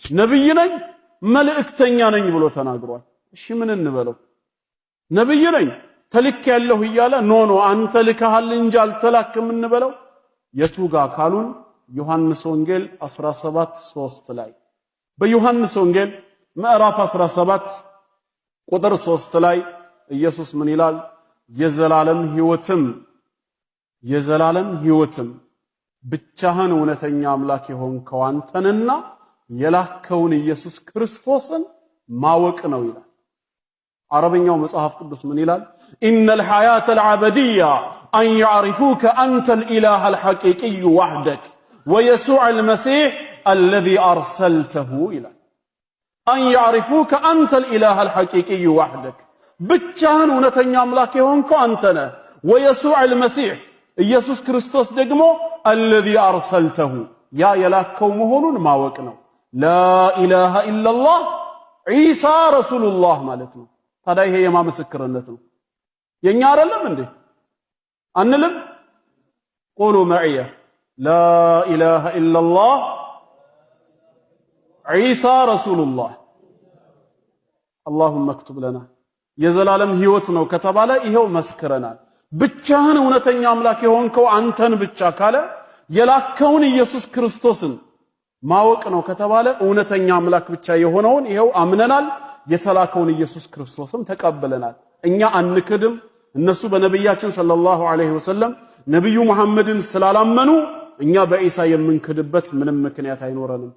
ነብይ ነኝ መልእክተኛ ነኝ ብሎ ተናግሯል። እሺ ምን እንበለው? ነብይ ነኝ ተልክ ያለሁ እያለ ኖ አንተ ልከሃል እንጂ አልተላክም እንበለው? የቱጋ ካሉን ዮሐንስ ወንጌል 17:3 ላይ በዮሐንስ ወንጌል ምዕራፍ 17 ቁጥር 3 ላይ ኢየሱስ ምን ይላል? የዘላለም ሕይወትም ብቻህን እውነተኛ አምላክ የሆንከው አንተንና የላከውን ኢየሱስ ክርስቶስን ማወቅ ነው ይላል። عربኛው መጽሐፍ ቅዱስ ምን ይላል? إن الحياة العبدية أن يعرفوك أنت الإله الحقيقي وحدك ويسوع المسيح الذي أرسلته ይላል። أن يعرفوك أنت الإله الحقيقي وحدك ብቻህን እውነተኛ አምላክ የሆንከው አንተ ነህ። ويسوع المسيح ኢየሱስ ክርስቶስ ደግሞ الذي أرسلته ያ የላከው መሆኑን ማወቅ ነው። لا إله إلا الله عيسى رسول الله ማለት ነው። ታዲያ ይሄ የማ ምስክርነት ነው? የኛ አይደለም እንዴ? አንልም? قولوا معي لا إله إلا الله عيسى رسول الله اللهم اكتب لنا የዘላለም ሕይወት ነው ከተባለ ይሄው መስክረናል። ብቻህን እውነተኛ አምላክ የሆንከው አንተን ብቻ ካለ የላከውን ኢየሱስ ክርስቶስን ማወቅ ነው ከተባለ እውነተኛ አምላክ ብቻ የሆነውን ይሄው አምነናል። የተላከውን ኢየሱስ ክርስቶስም ተቀበለናል። እኛ አንክድም። እነሱ በነብያችን ሰለላሁ ዐለይሂ ወሰለም ነብዩ መሐመድን ስላላመኑ እኛ በኢሳ የምንክድበት ምንም ምክንያት አይኖረንም።